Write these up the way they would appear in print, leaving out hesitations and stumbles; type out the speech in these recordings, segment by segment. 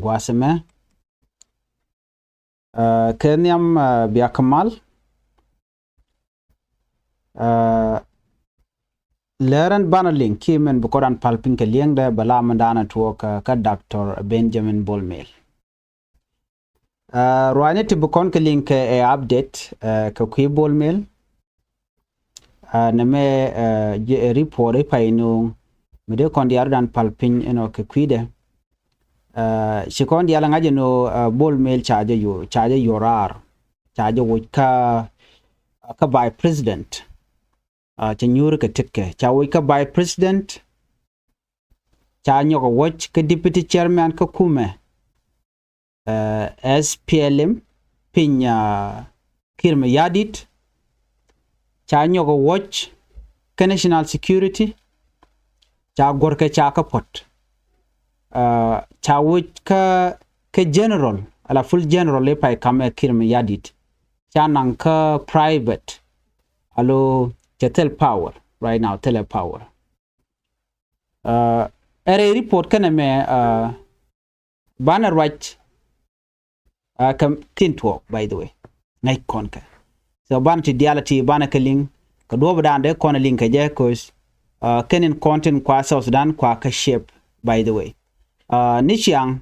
gwaseme kenyam biakamal leren banaling kimen bukoran palpin ke liengde bala mandana tuoka ka Dr. Benjamin Bolmel roane ti bukon ke link e update ka kui Bolmel neme report e painu mede kon diardan palpin eno ke kuide shikon diala ngaje no Bolmel charge yorar charge wika ka by president cha nyur ka tikke cha wika by president cha nyoko watch ka deputy chairman ka kume SPLM pinya kirme yadit cha nyoko watch ka national security cha gorka cha ka pot cha wika ka general ala full general le pay kame kirme yadit cha nanka private alo tel power right now tele power ere report kana me banner right kam tinto by the way ngai konka so ban ti diality banaka link ko do badande kon link je cause kenin content kwa South Sudan kwa ka shape by the way nichiang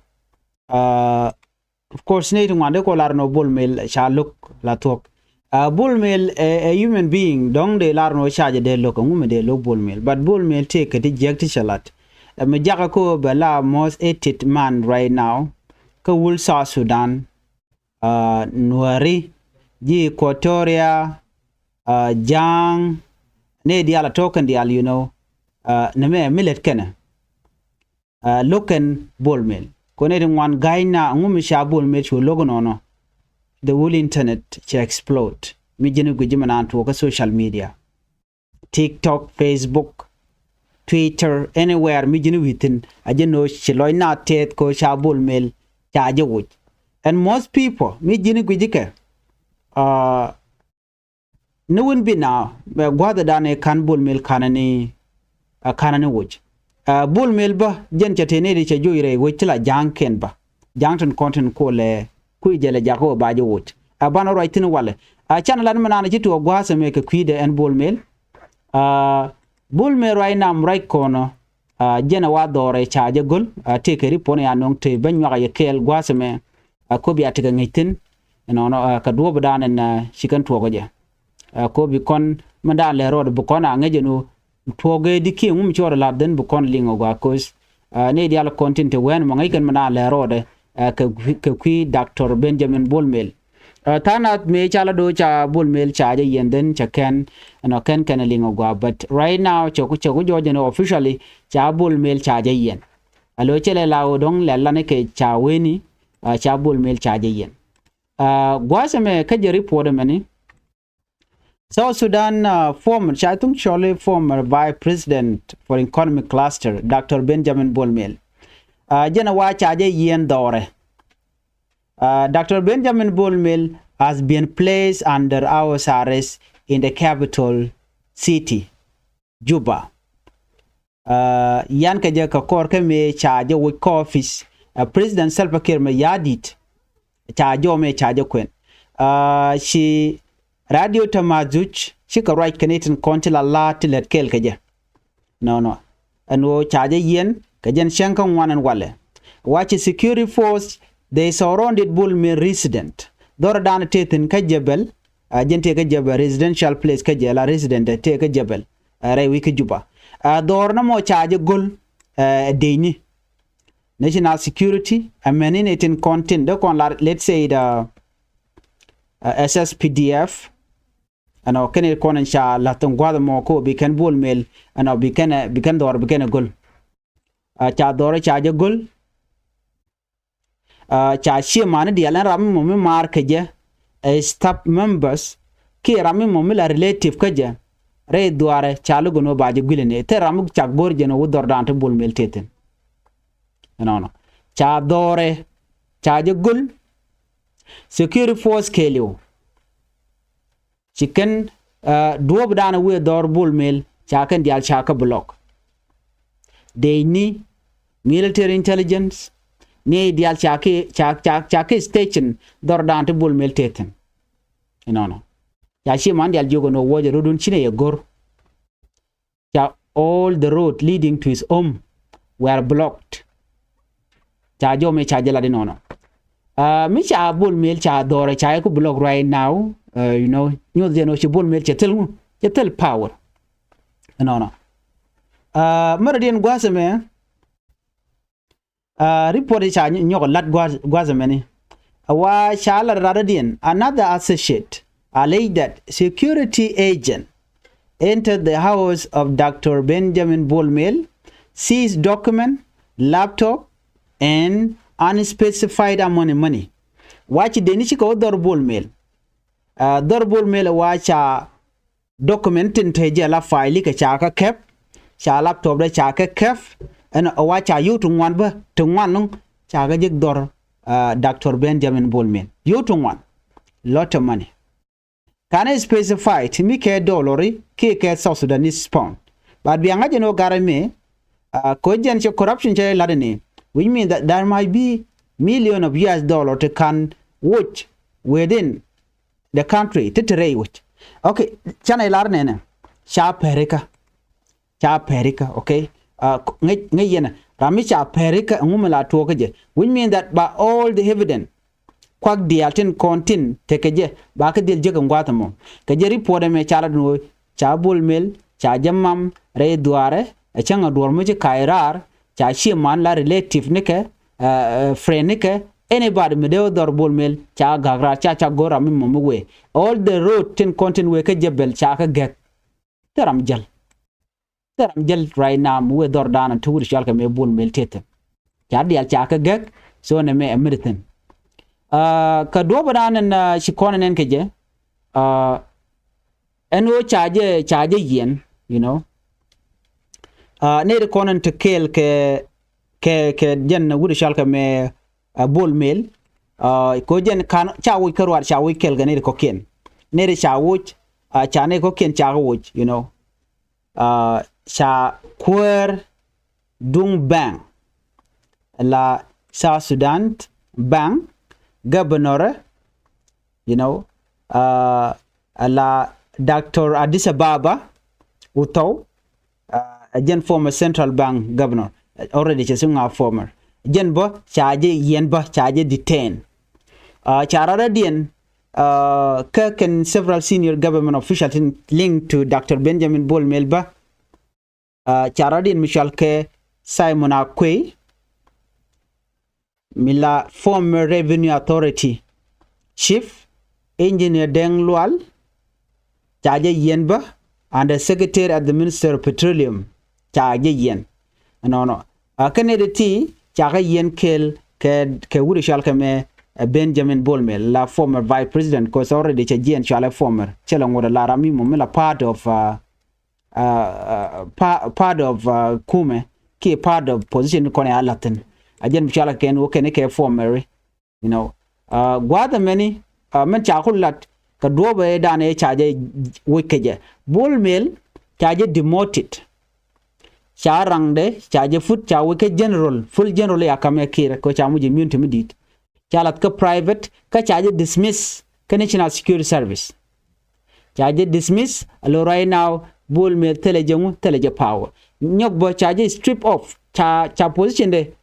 of course need ngande ko larno Bolmel sha look la talk Bolmel a human being dong de larno charge de look ngume de look Bolmel but Bolmel take a reject shalat me jaga ko bala most hated man right now ka wul South Sudan Nuari ji Equatoria Jang ne diala token dial you know neme millet kana loken Bolmel kone one guy na ngume sha Bolmel chu logo no the whole internet to explode mijinu gujimana to social media TikTok, Facebook, Twitter, anywhere mijinu within ajeno chiloy na tet ko sha Bolmel chaje wuj and most people mijinu gujike no one be now gwada dane kan Bolmel kanani wuj Bolmel ba jen chatene de chajoire wechla janken ba jangton content ko le kuijele jako baje wot abana right ni wale channel an manana jitu gwasa me ke kuide en Bolmel Bolmel right now right kono jena wa dore chaje gol take ripone ya nong te banwa ya kel gwasa me ko bi atiga ngitin no ka do badana na shikan togo je ko bi kon manda le rod bu kona ngaje no toge diki ngum choro la den bu kon lingo gwa cause ne dial content wen mo ngai kan mana le rod ka kui Dr. Benjamin Bolmel tanat me chala do cha Bolmel cha je yenden cha ken no ken lingo gwa but right now choku joje no officially cha Bolmel cha je yen alo chele lawo dong lella ne ke cha weni cha Bolmel cha je yen gwa me ka je report mani South Sudan former vice president for economic cluster Dr. Benjamin Bolmel jena wa chaje yen dore Dr. Benjamin Bolmel has been placed under house arrest in the capital city Juba yan kaje ka kor ke me chaje wo office president Salva Kiir me yadit chaje kwen she radio tamazuch she ka right Canadian contil Allah tilet kel kaje no and chaje yen kajen shankan wanan wale watch security force they surrounded Bolmel resident dor dan teten ka jebel gente ka jebel residential place ka jela resident te ka jebel re wi ka Juba dor na mo charge gol deini national security ameninating content the kon let's say the SSPDF ano kene kon insha la ton gwada mo ko bi kan Bolmel ano bi kan dor bi kan gol cha dore chaje gol cha shi man dialan ram mo me mar keje staff members ki ram mo me la relative keje re duare chalu gono baje gulene te ram chak bor jeno wudor dante Bolmel teten no cha dore chaje gol security force kelio chicken duob dana we dor Bolmel cha kan dial cha ka block they need military intelligence ni dial chake station dor dan te bol mel teten no ya shi man dial jogo no woje rodun chine ye gor ya all the road leading to his home were blocked cha jo me cha jela de no mi cha bol mel cha dore cha ko block right now you know nyo de no chi bol mel chetel power no maradien gwaseme report cha nyoko lat gwazemeni wa shala radadien another associate alleged that security agent entered the house of Dr. Benjamin Bolmel, seized document, laptop, and unspecified amount of money. Watch denichi ko Dr. Bolmel. Dr. Bolmel wacha document in teje la file ka chaka kep, cha laptop da chaka kep, and wacha yu tungwan ba tungwan nung chaka jik Dr. Dr. Benjamin Bolmel. Yu tungwan, lot of money. Can I specify to me ke dollari ke South Sudanese pound? But we are no garame cogen corruption che ladene, which means that there might be million of US dollar to can watch within the country to trade which. Okay, chana larne cha perika, okay. Ngayena rami cha perika ngumela tuokaje, which means that by all the evidence kwak dialtin kontin tekeje ba ka dil jega ngwatamo ka je report me chala no cha Bolmel cha jamam re duare e changa duar mo je kairar cha shi man la relative nike friend nike anybody me de Dr. Bolmel cha gagra cha gora mi mo we all the road tin kontin we ka jebel cha ka get teram jal right now mo we dor dana tuur shal ka me Bolmel tete cha dial cha ka get so ne me everything ka do badanen shikona nen keje eno charge yen you know ne de konan to kel ke jen wuri shalka me Bolmel ko jen kan chawu karwar chawu kel gane ko ken ne de chawu chane ko ken chawu you know cha kwer dung bang la South Sudan bang governor, you know, la Dr. Addis Ababa, Uto, again former central bank governor, already chasing former. Jen bo charge yen bo charge detain. Charara dien, Kirk and several senior government officials linked to Dr. Benjamin Bolmel ba. Charadin Michel K. Simon Akwe, Mila former Revenue Authority Chief Engineer Deng Lual, Chaje Yenba, and the Secretary at the Minister of Petroleum, Chaje Yen. No. Canada Chaje Yen Kel Ke Wuri Shalkame Benjamin Bolmel, la former Vice President, because already Chajen Shala former Chelang with a Larami Mumila part of Kume, key part of position Kone Alatin. Again, Chala Ken, who can care for Mary, you know. Guada many, Menchakulat, Kadobe dan a charge wicked. Bolmel, charge demoted. Charangde, charge foot, chawike general, full generally akame kira, cochamuji immune to medit. Chalatka private, ka charge dismiss, National Security Service. Charge dismiss, allo right now, Bolmel teleja power. Nyokbo charge strip off, cha position de.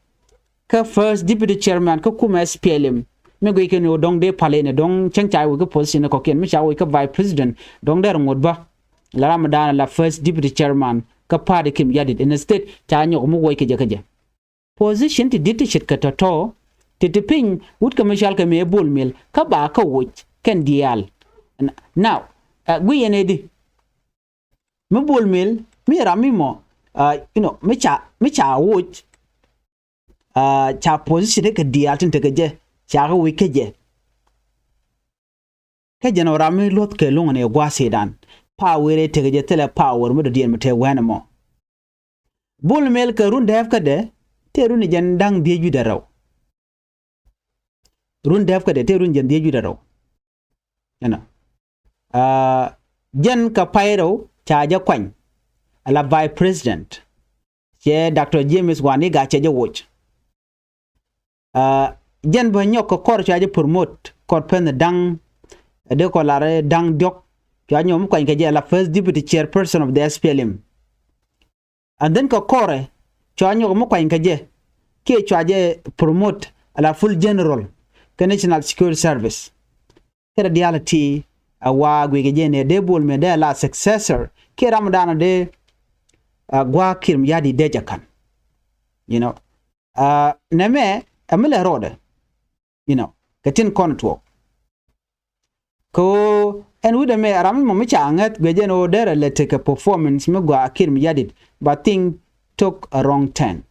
Ka first deputy chairman ka kuma SPLM me go ikeno dong de palene dong changchai wo ka position ko ken me cha wo ka vice president dong der ngodba la ramadan la first deputy chairman ka party kim yadit in state cha nyo mo wo ke je position ti dit shit ka to ti ping wut ka mishal ka me Bolmel ka ba ka wo ken dial now gwi ene di me Bolmel me ramimo you know me cha wo cha position ke diatin te keje cha ga wikeje ke jeno rami lot ke long ne gwa sedan power te keje tele power mo dien mate wanamo Bolmel ka run def ka de te run jen dang die ju daraw run def ka de te run jen die ju daraw yana jen ka pairo cha ja kwany ala vice president che Dr. James Wani ga che je watch jen ba nyok ko kor chaje promote kor pen dang de ko lare dang dok cha nyom ko ke je la first deputy chairperson of the SPLM and then ko kore cha nyok mo ko ke je ke chaje promote la full general ke national security service kera reality awa gwe ke je ne de bol me de la successor ke ramadana de gwa kirm yadi de jakan you know neme amele rode you know katin konto ko en wude me aram mo mi changat beje no dere le take a performance me gwa kirm yadi but thing took a wrong turn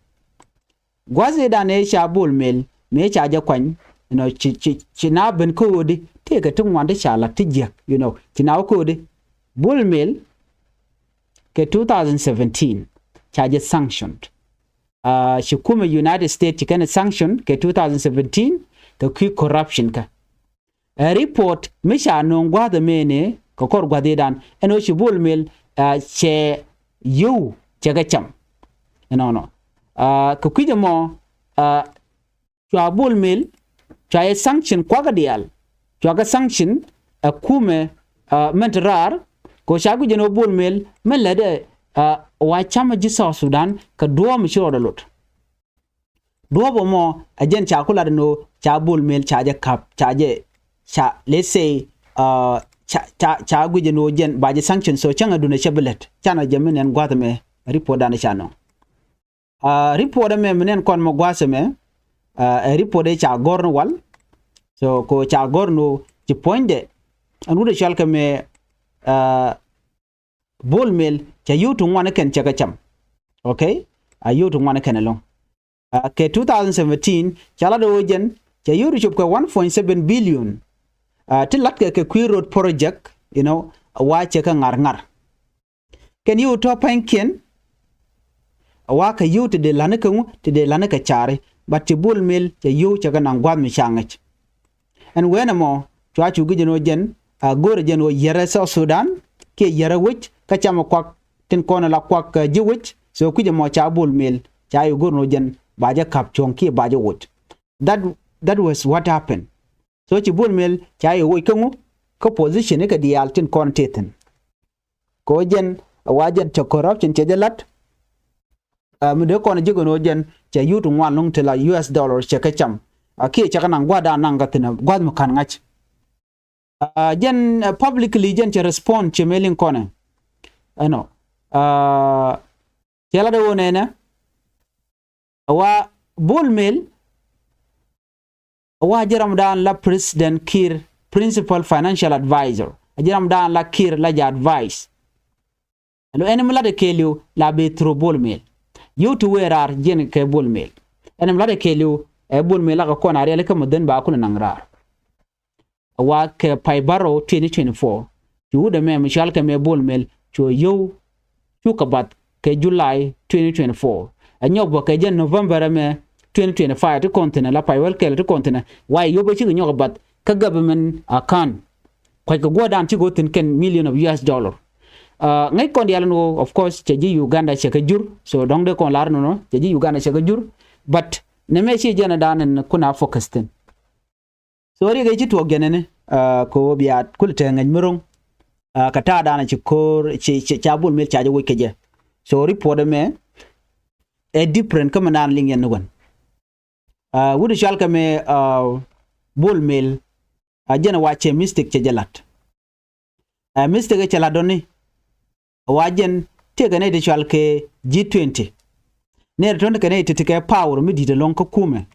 gwaze da ne sha bol mel me cha ja kwan you know chi na ben ko di te ka tun wanda sha la tijek you know chi na ko di bol mel ke 2017 charge sanctioned shukuma United States kana sanction ke 2017 ka ki corruption ka a report misha no ngwa da mene ka kor gwa dan eno shibul mil che yu chaga cham no ka kuje mo chabul mil cha sanction kwa ga dial cha sanction kume mentrar ko shagu jeno bul mil melade wa chama ji South Sudan ka duwa mu shiro da lot duwa bo mo ajen cha kula da no cha bul mil cha je kap cha je cha let's say cha guje no jen ba je sanction so changa duna shebelet chana jemen en gwata me report da na chano report da me menen kon mo gwasa me report de cha gorno wal so ko cha gorno ci poinde anu de shalka me bol mil cha yutu ngwana ken chaga cham okay yutu ngwana ken along ke 2017 chala do jen cha yutu chup ko 1.7 billion tilat ke queer road project you know wa che ka ngar ken you to panken wa ka yutu de lanaka te de lanaka chare but ti bol mil cha yu chaga nangwa mi shangach and when mo cha chu gijeno jen gore jen o yere South Sudan ke yere wich ka chama kwak tin kona la kwak jiwich so kuje mo cha bol mil cha yu gorno jen baja kap chonki baja wot that was what happened so chi bol mil cha yu kangu ko position ka dial tin kon teten ko jen wajen to corruption che jalat mu de kona jigono jen cha yutu ngwan long tela US dollars che ka cham ke cha kana gwada nanga tina gwad mo kan ngach jen publicly jen che respond che mailing kona ano tela de wonena wa bol mil wa jaram dan la president Kir principal financial advisor jaram dan la Kir la ja advice alo enem la de kelio la be tro bol mil you to wear jen ke bol mil enem la de kelio bol mil la ko na rele ke moden ba kun nangrar wa ke paibaro 2024 you de me michal ke me bol mil cho yo chukabat ke July 2024 anyo bo ke jen November me 2025 to continent la paywel ke to continent why yo be chi nyo bat ka government akan ko ko godan chi gotin ken million of US dollar ngai kon dial no of course che ji Uganda che ka jur so dong de kon lar no che ji Uganda che ka jur but ne me chi jena danen kuna focus tin so ri ga chi to genene ko biya kulte ngaj murung kata dana ci kor ci chabul mil chaje wo keje so report me a different kama nan lingen ngon wudu shalka me bul mil ajena wache mistake che jalat mistake che la doni wajen te gane de shalke G20 ne ton ka ne te power mi di de lon ko kume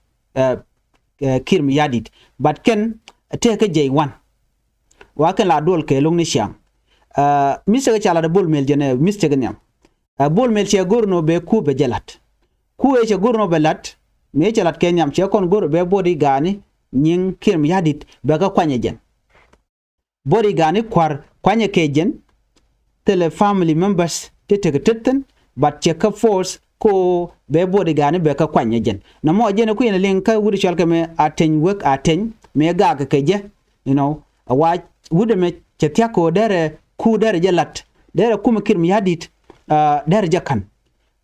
kirm yadit but ken te ka J1 wa kan la dol ke long ni shang mistake chala de bol mel jene mistake nyam bol mel che gorno be ku be jalat ku e che gorno be lat me che lat ke nyam che kon gor be body gani nyin kirm yadit be ga kwanye jen body gani kwar kwanye ke jen tele family members tete teten but che ka force ko be body gani be ka kwanye jen na mo jene ku ene len ka wuri chalka me aten work aten me ga ka ke je you know wa wude me che tiako dere ku dere jalat dere kuma kirm yadit dere jakan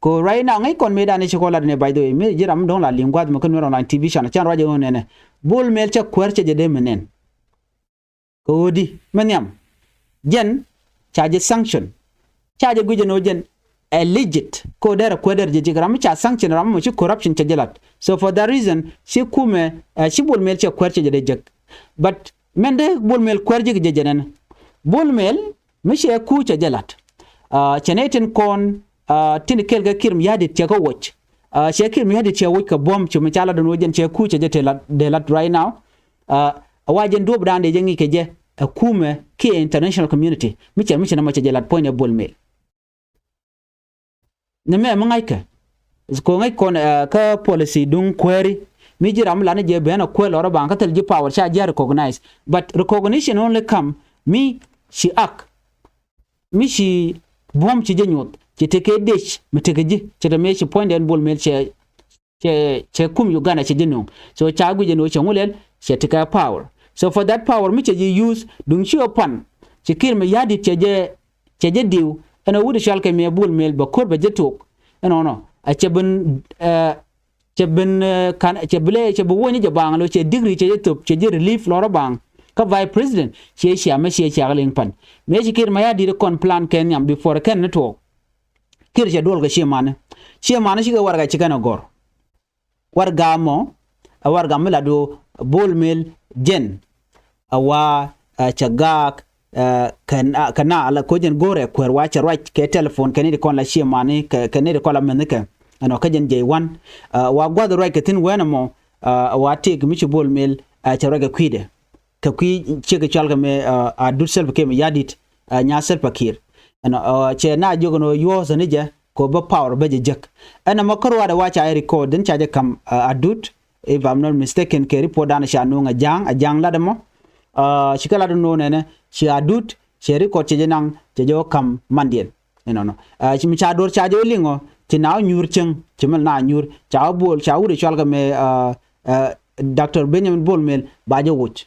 ko right now ngai kon medan ni chokola ne by the way me jiram don la lingwa mo kan online tv channel chan radio ne bol mel cha kwerche je de menen ko di manyam jen charge sanction charge guje no jen legit ko dara kweder je gram cha sanction ram mo chi corruption cha jelat so for that reason shi kume shi bol mel cha kwerche je de jek but mende bol mel kwerje je jenen bol mel mi she ku cha jelat cheneten kon tin kelga kirm yadit cha ko watch she kirm yadit cha watch ka bom chu chala don wojen che ku cha je de lat right now wajen dob dande je ngi ke je kume ki international community mi na ma cha jelat point bol mel ne me mangai ka ko ngai kon ka policy dung query mi jiram la ne je bena ko loro ban ka tel ji power cha je recognize but recognition only come mi shi ak mi shi bom ci jenyot ci teke dech mi teke ji ci da me ci point en bol mel che kum Uganda ci jenu so cha gu jenu ci ngulel ci teke power so for that power mi ci use dung ci opan ci kir mi yadi ci je diw ana wudu shalke me bol mel ba kor ba jetok no a ci ben kan ci ble ci bu woni je bangalo ci degree ci top ci je relief loro bang ka vice president che ma che chaling pan me ci kir ma yadi kon plan ken yam before ken network kir je dol ga che man shi ga warga ci kana gor warga mo warga mala do bol mel jen awa chagak kana ala ko jen gore kwer wa cha right ke telephone ken di kon la shi man ken di kon la men ke ano ka jen j1 wa gwa the right ke tin wena mo wa tek mi ci bol mel cha raga kwide ka kwi chega chalga me a dut self ke me yadit nya self pakir ana che na jogo no yo zanija ko ba power ba jek ana makarwa da wacha ai record din chaje kam a dut if I'm not mistaken ke report dan sha no nga jang la demo shikala do no ne shi a dut she record che nang che jo kam mandien no chi mi cha dor cha jo lingo ti na nyur cheng chi mal na nyur cha bol cha uri chalga me Dr. Benjamin Bolmel ba jo wuch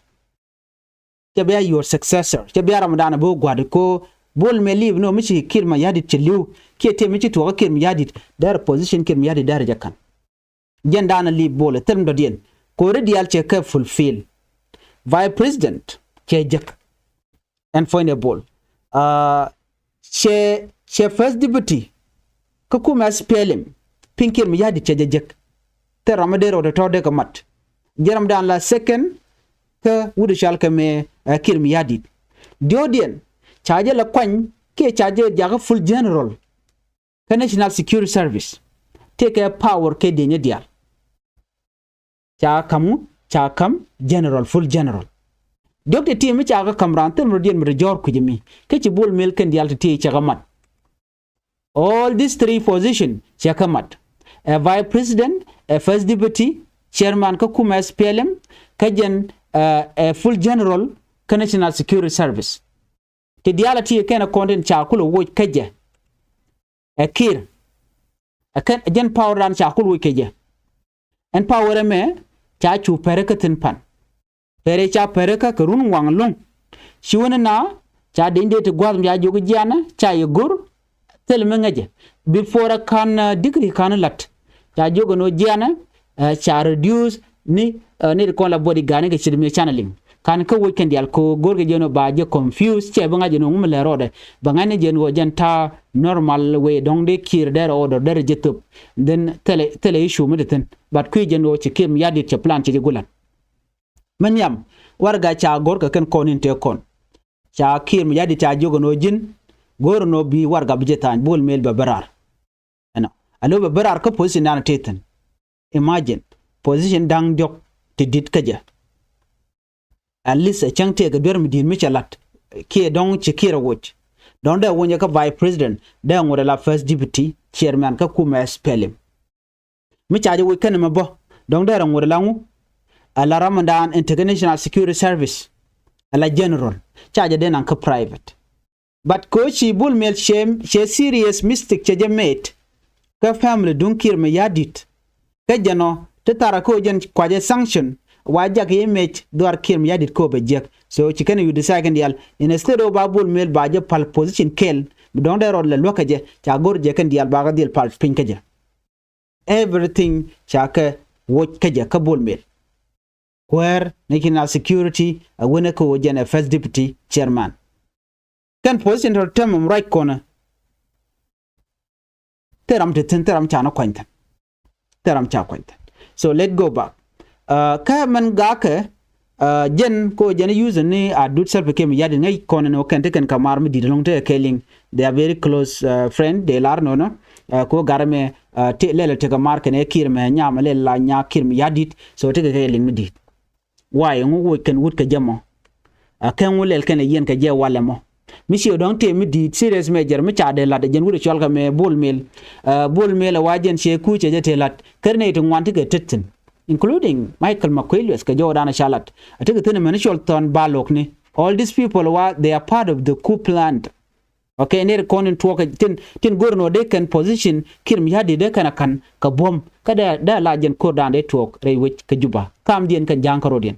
be your successor be Ramadan bo gwad ko bol me live no michi kirma yadit cheliu ke michi to kirma yadit dar position kirma yadit dar jakan jen dana live bol term do dien ko redial che ka fulfill vice president ke jak and find a ball che first deputy ko kuma spelling pinkir mi yadit che jak te Ramadero de to de ka mat jeram dan la second ka wudu shalka me kir mi yadit diodien charge la kwany ke charge jaga full general ka national security service take a power ke de dial cha kam general full general doctor team cha ga kamran tem rodien mi jor ku jimi ke ci bol mel ken dial te cha gamat all these three position cha kamat a vice president a first deputy chairman ka kuma SPLM ka jen a full general ka national security service te dialati kana content cha kulo wo kaje a kir a kan jen power ran cha kulo wo kaje en power me cha chu perekatin pan pere cha pereka kurun wanglong shiwona na cha dinde te gwad ya jogu jana cha yegur tel mengaje before kan degree kan lat cha jogu no jana cha reduce ni ko la body gane ke chirme channeling kan ka weekend yal ko gorge jeno ba je confused che banga jeno ngum le rode banga ne jeno janta normal way dong de kir der order der jetup then tele issue medeten but ku jeno che kim yadit che plan che gulan man yam warga cha gorga ken konin te kon cha kim yadit cha jogo no jin gor no bi warga bijetan bol mel ba barar ana alo ba barar ko position na teten imagine position dang jok te dit kaja at least a changte ga dormi din michalat ke don chikira woch don da wonya ka vice president da ngore la first deputy chairman ka kuma SPLM mi chaje wo kan mabo don da ngore la ngu ala Ramadan international security service ala general chaje den an ka private but ko chi bul mel she serious mistake chaje mate ka family don kirme yadit ka jano te tara ko jen kwaje sanction wajak image duar kirm yadit ko be jek so chicken you decide yal instead of babul mel baje pal position kel don de rod le lokaje cha gor je kan dial baga dil pal pin kaje everything cha ka watch kaje ka bol mel where national security a wona ko jene first deputy chairman kan position to term right corner teram te teram cha na kwanta teram cha kwanta so let's go back ka man ga ka jen ko jen use ni adut self kem yadi ngai kono no kan te kan kamar mi didong te kelling they are very close friend de lar no ko garame te lele te kamar kan e kir me nyama le la nya kir mi yadit so te kelling mi dit why ngu kan wut ka jamo kan wulel kan yen ka je wala mo monsieur donc te mi dit serious major mi cha de la de jen wuri chol ka me bol mel wajen che ku che je te lat kerne te ngwanti ke tetin including Michael McQuillis ka Jordan Charlotte atake tene manishol ton balok ni all these people they are part of the coup plan okay ne konin to ka tin gorno de kan position kirm yadi de kana kan ka bom kada da lajen ko dan de to rewi ka juba kam dien kan jankaro dien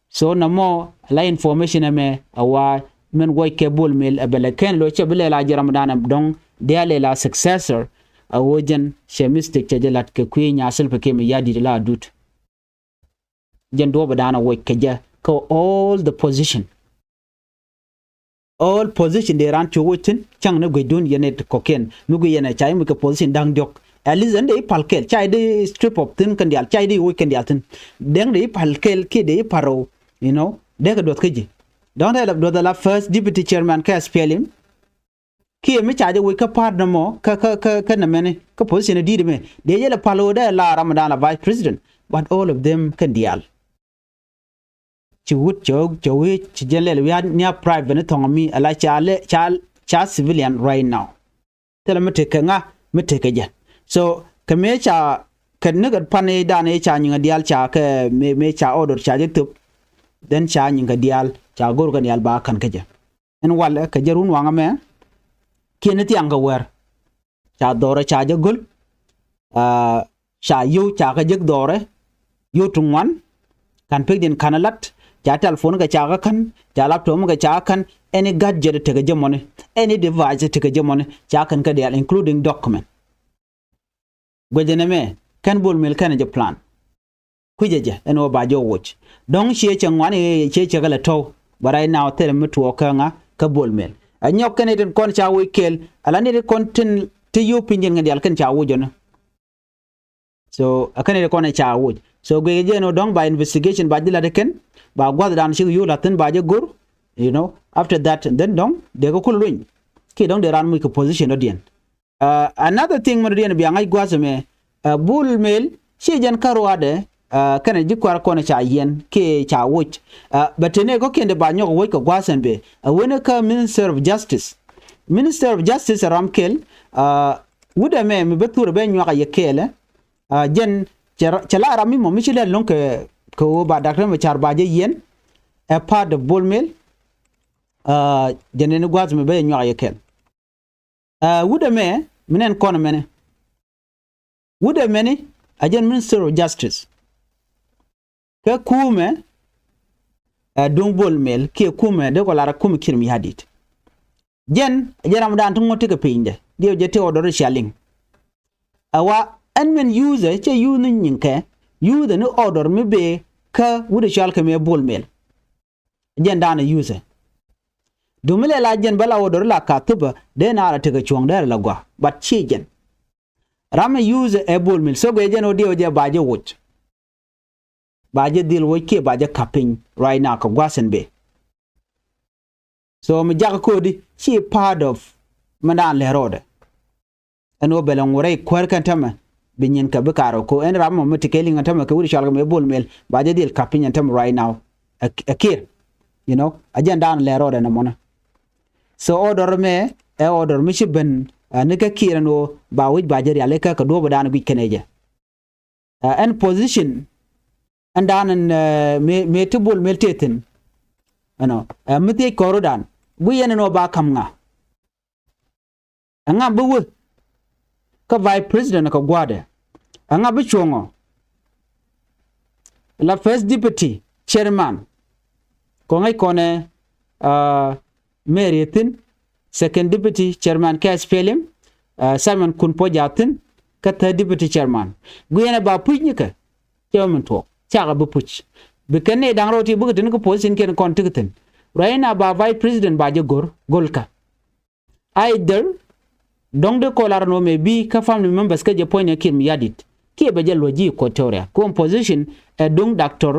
so na mo la information me awa men way ke bol mel abela ken lo che bele la jaram danam dong de la successor a wojen shemistic chajelat ke kwinya self ke mi yadi la dut jen do badana way keja ko all the position they ran to wutin chang na gudun yene koken nugu yene chai mu ke position dang dok alizen de palkel chai de strip of tin kan dial chai de weekend dial tin deng de palkel ke de paro you know de ga dot keji don't have do the first deputy chairman ka SPLM ki mi chaje we ka par na mo ka na mene ka position di me de yele palo de la ramadan la vice president but all of them can dial chiwut chowi chijele we nya private ne tongomi ala cha civilian right now tele mete nga mete ke so ka me cha kan ne gad pane da ne cha nyinga dial cha ka me cha order cha je tup den cha nyinga dial cha gor kan dial ba kan ke en wala ka jarun wanga me kene ti anga wer cha dore cha jagul cha yu cha ka jeg dore yu tungwan kan pegden kanalat cha telephone ga cha kan cha laptop ga cha kan any gadget te ga jamone any device te ga jamone cha kan ka dia including document gwejene me kan bol mel kan je plan kujeje eno ba jo watch don she changwani che gala to barai now tere mutu okanga ka bol mel anyok kene den kon cha wikel ala ne kon tin te yo pinjen ngadi al kan cha wujona so akane de kon cha wuj so gweje no dong by investigation ba dila de ken ba gwad dan shi yu latin ba je gur you know after that then dong de ko kulun ki dong de ran mu ko position odien another thing mo dien bi ngai gwaseme bul mel shi jan karwade kana jikwar kona cha yen ke cha wuj batene ko kende ba nyoko wuj ko gwasembe wona ka minister of justice ramkel wuda me betur be nyoka yekele jen chala rami mo michile lonke ko ba dakre me char baje yen a part of bolmel jenene gwasme be nyoka yekel wuda me minen kono mene wuda mene ajen minister of justice ke kume dong bol mel ke kume de ko lara kume kirmi hadit jen jaram dan tungo te ke pinde dio je te odoro shaling awa men user che yunin nyinke yude no order me be ka wude shal ke me bol mel jen dan user dumile la jen bala odor la ka tuba de na ara te ke chuang der la gwa but chi jen rama user e bol mel so ge jen odio je baje wot baje dil woke baje kaping right now ko gwasen be so mi jaga kodi chi part of manan le rode eno belan wore kwarkan tama binyin ka bikaro ko en rammo mitikeling tama ka wuri shalga me bol mel baje dil kaping tama right now akir you know ajan dan le rode na mona so order me order mi shiben ne ka kirano ba wij baje ya le ka do bodan bi keneje en position andanan me tubul meltetin ano mete korodan buyen no ba kamnga anga buwu ka vice president ka gwade anga bi chongo la first deputy chairman ko ngai kone meritin second deputy chairman ka SPLM Simon Kunpo Jatin ka third deputy chairman guyana ba puj ni ka chairman to cha ga bu puj be kan ne dang roti bu tin ko position ken kon tikitin raina ba vice president ba je golka either dong de kolar no me bi ka family members ka je point kim yadit ki be je loji Equatoria composition dong doctor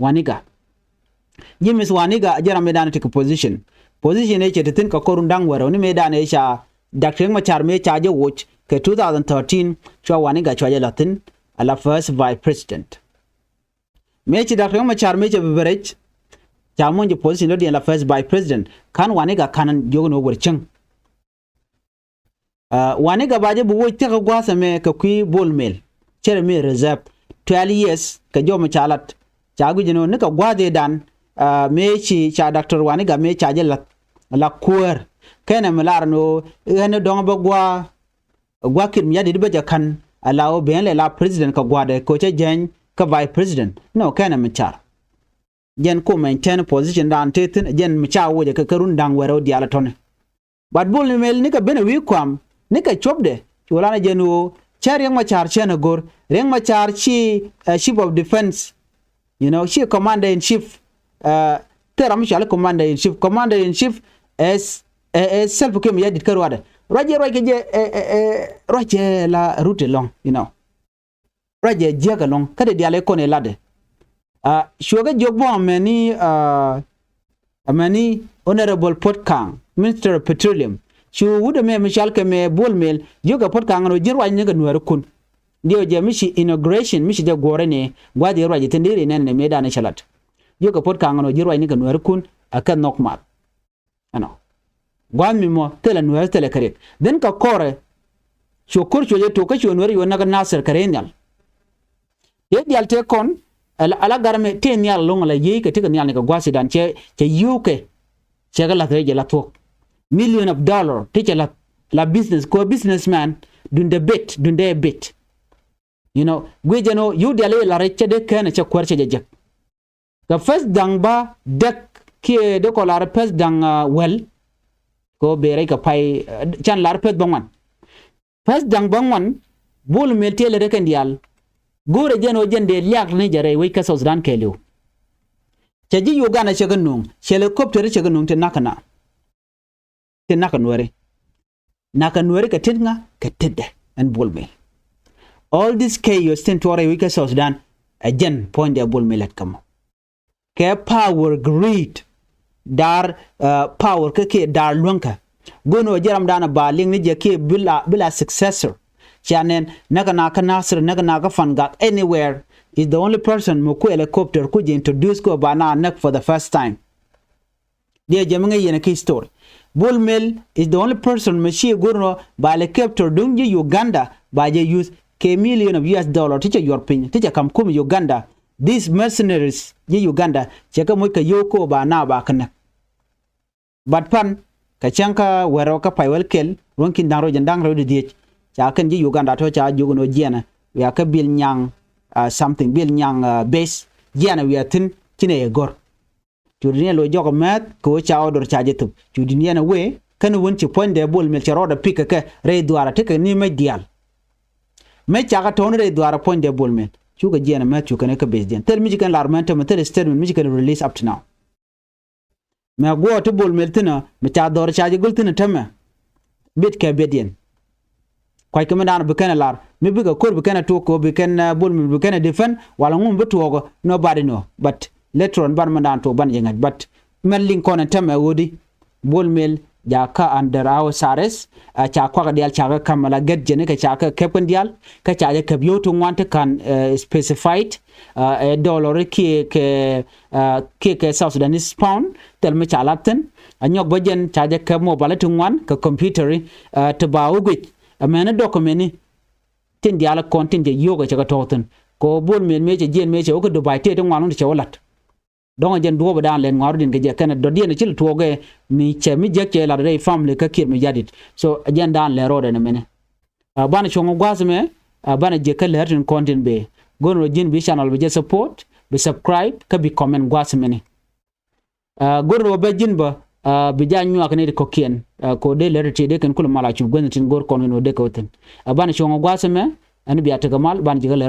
waniga James waniga jara medan take position ne ce tin ka korun dang waro ni medan e sha Dr. Machar me charge watch ke 2013 chwa waniga chwa latin ala first vice president me ci Dr. Machar me ce beverage jamon je position de la first vice president kan waniga kanan jogono wurcin waniga baje bu wo te ka gwasa me ka kui bol mel chere me reserve 12 years ka jo ma chalat chagu jino ne ka gwade dan me ci cha Dr. waniga me chaje la kuer kene melar no ene dong ba gwa kit mi yadi be kan alao ben la president ka gwade ko che jen ka vice president no kene me char jen ko maintain position dan tetin jen mi cha wo je ka karun dang wero di ala tone but bol ni mel ni ka bene wi kwam ni ka chopde wala na jenu char yang ma char chena gor reng ma char chi chief of defense you know she commander in chief teram shal commander in chief as self kem yadit karwada roje la route long you know roje jaga long kada diale kone lade shoga jogbo amani honorable Potkang minister of petroleum shu wuda me mishal ke me bolmel yoga Potkang no jirwa nyega nuwer kun dio je mishi inauguration mishi de gorene gwadi roje tendire nene medane shalat yoga Potkang no jirwa nyega nuwer kun akan nokmat ano gwami mo tele nuwer tele kare den ka kore shokur choje to ka chonwer yo naga nasir karenyal ye dial te kon ala garme te nyal long la ye ka te nyal ne ka gwasi dan che yuke che ga la te la to million of dollar te la business ko businessman dunde bet you know gwe jeno yu dial la reche de kana che kwarche je the first dang ba dak ki de ko la first dang well ko bere ka pai chan lar pet bangwan pas dang bangwan bol meltele reken dial gore jeno jende liak ne jare we ka Sudan kelu chaji Uganda chaganung helicopter chaganung te nakana nakanwere ka tinga ka tedde and bol mel all this chaos tentore we ka Sudan again point the bol melat kam ke power greed dar power ke dar lunka gono jaram dana ba ling ni je ke bila successor chanen naga naka nasir naga naka fanga anywhere is the only person mo ko helicopter ku je introduce ko bana nak for the first time dia jaminga yene ki story Bolmel is the only person mo shi gono ba helicopter dungi Uganda ba je use ke million of US dollar teacher your pin teacher kam kum Uganda these mercenaries je Uganda cheka mo ka yoko ba na ba kana but pan ka chanka wero ka paiwel kel ronkin dangro jandangro de die cha kan ji Uganda to cha jugono jena ya ka bil nyang something bil nyang base jena wi atin kine gor tudine lo jogo mat ko cha odor cha jetu tudine na we kan wonti ponde bol mel charo da pika ka re duara te ka ni me dial me cha ka ton re duara ponde bol mel chuga jena mat chuka ne ka base den tel mi kan larmenta matel statement mi kan release up to now me go to bol meltina me cha dor cha je gultina tama bit ka bedien kwai kuma dan bukana lar me biga kor bukana to ko bukana bol mel bukana defend wala ngum betugo nobody know but later on ban mandan to ban yenga but melling kona tama wodi bol mel ja ka under our sares cha kwa dial cha kamala get jene ka cha ka kepon dial ka cha ka bioto wante kan specified a dollar ki ke South Sudanese pound tel me cha laten anyok bojen cha ka mobile tungwan ka computer to ba ugit amena document tin dial content je yoga cha ka toten ko bol mel me je jen me che ko Dubai te tungwan cha walat donc jen do dan len ngor din ke kana do dien ci toge mi che mi je ke la re family ka kir mi jadit so jen dan le rode ne mene bana chongo gwasme bana je ka le hatin content be gono jin bi channel be je support be subscribe ka bi comment gwasme ne gono be jin ba bija nyuak ne ko kien ko de le ti de ken kul mala chu gon tin gor kon no de ko tin ban shongo gwaseme an biya ta gamal ban jiga le